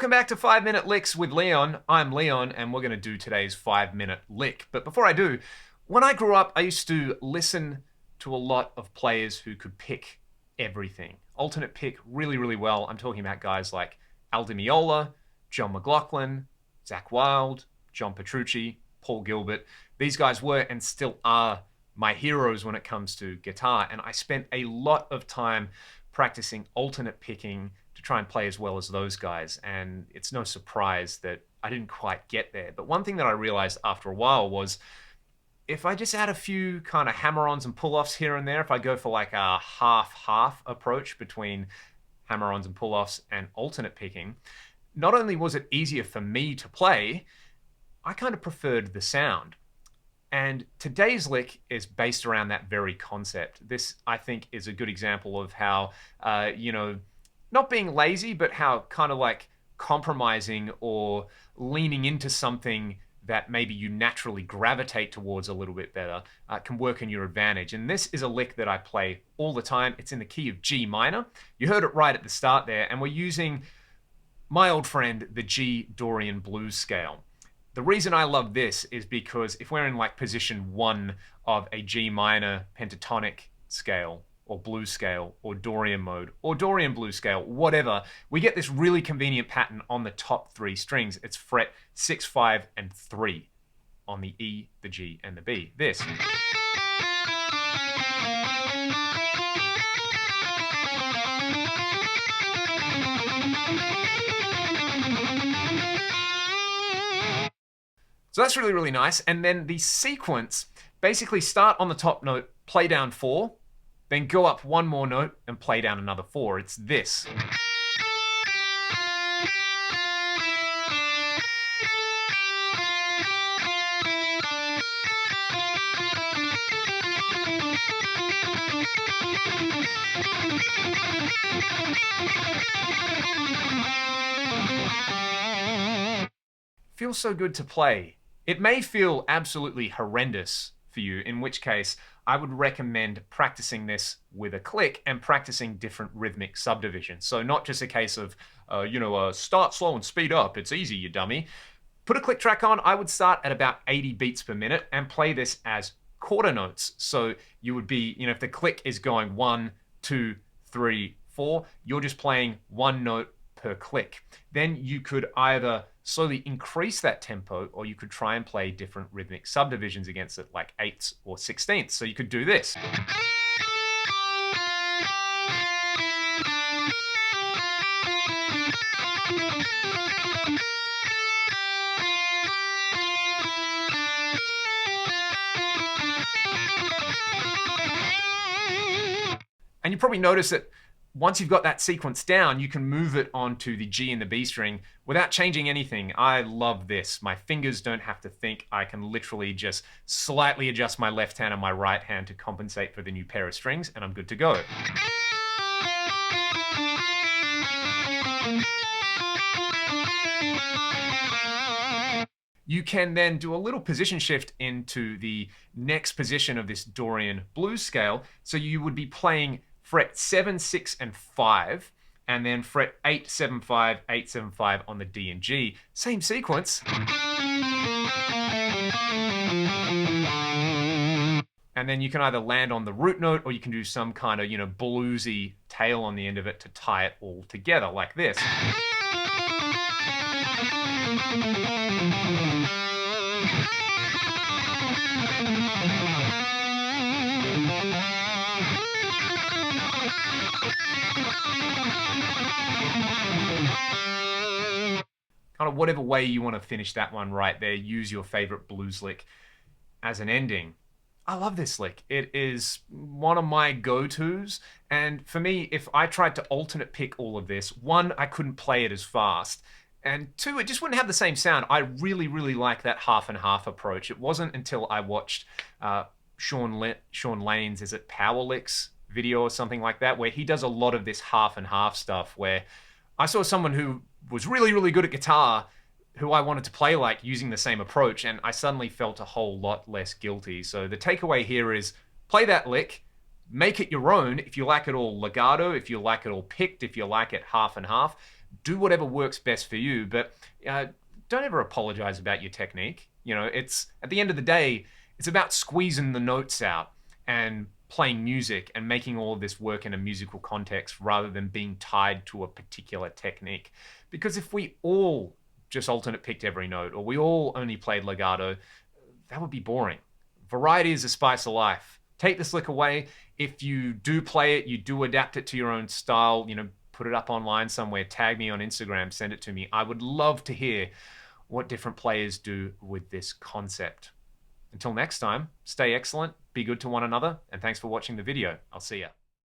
welcome back to 5-Minute Licks with Leon. I'm Leon, and we're going to do today's 5-minute lick. But before I do, when I grew up, I used to listen to a lot of players who could pick everything. Alternate pick really, really well. I'm talking about guys like Al Di Meola, John McLaughlin, Zach Wilde, John Petrucci, Paul Gilbert. These guys were and still are my heroes when it comes to guitar, and I spent a lot of time practicing alternate picking to try and play as well as those guys, and it's no surprise that I didn't quite get there. But one thing that I realized after a while was if I just add a few kind of hammer-ons and pull-offs here and there, if I go for like a half-half approach between hammer-ons and pull-offs and alternate picking, not only was it easier for me to play, I kind of preferred the sound. And today's lick is based around that very concept. This, I think, is a good example of how, not being lazy, but how kind of like compromising or leaning into something that maybe you naturally gravitate towards a little bit better can work in your advantage. And this is a lick that I play all the time. It's in the key of G minor. You heard it right at the start there, and we're using my old friend, the G Dorian blues scale. The reason I love this is because if we're in like position 1 of a G minor pentatonic scale or blues scale or Dorian mode or Dorian blues scale, whatever, we get this really convenient pattern on the top 3 strings. It's fret 6, 5, and 3 on the E, the G, and the B. This. So that's really, really nice. And then the sequence, basically start on the top note, play down 4, then go up 1 more note and play down another 4. It's this. Feels so good to play. It may feel absolutely horrendous for you, in which case I would recommend practicing this with a click and practicing different rhythmic subdivisions. So not just a case of, start slow and speed up. It's easy, you dummy. Put a click track on. I would start at about 80 beats per minute and play this as quarter notes. So you would be, if the click is going 1, 2, 3, 4, you're just playing 1 note per click. Then you could either slowly increase that tempo, or you could try and play different rhythmic subdivisions against it, like 8ths or 16ths. So you could do this. And you probably notice that once you've got that sequence down, you can move it onto the G and the B string without changing anything. I love this. My fingers don't have to think. I can literally just slightly adjust my left hand and my right hand to compensate for the new pair of strings, and I'm good to go. You can then do a little position shift into the next position of this Dorian blues scale. So you would be playing fret 7, 6, and 5, and then fret 8, 7, 5, 8, 7, 5 on the D and G. Same sequence. And then you can either land on the root note, or you can do some kind of, bluesy tail on the end of it to tie it all together, like this. Kind of whatever way you want to finish that one right there, use your favorite blues lick as an ending. I love this lick. It is one of my go-tos, and for me, if I tried to alternate pick all of this, 1, I couldn't play it as fast, and 2, it just wouldn't have the same sound. I really, really like that half and half approach. It wasn't until I watched Sean Lane's, is it Power Licks video or something like that, where he does a lot of this half and half stuff, where I saw someone who was really, really good at guitar who I wanted to play like using the same approach, and I suddenly felt a whole lot less guilty. So the takeaway here is play that lick, make it your own. If you like it all legato, if you like it all picked, if you like it half and half, Do whatever works best for you, but don't ever apologize about your technique. It's at the end of the day, it's about squeezing the notes out and playing music and making all of this work in a musical context rather than being tied to a particular technique. Because if we all just alternate picked every note, or we all only played legato, that would be boring. Variety is the spice of life. Take this lick away. If you do play it, you do adapt it to your own style, put it up online somewhere, tag me on Instagram, send it to me. I would love to hear what different players do with this concept. Until next time, stay excellent, be good to one another, and thanks for watching the video. I'll see ya.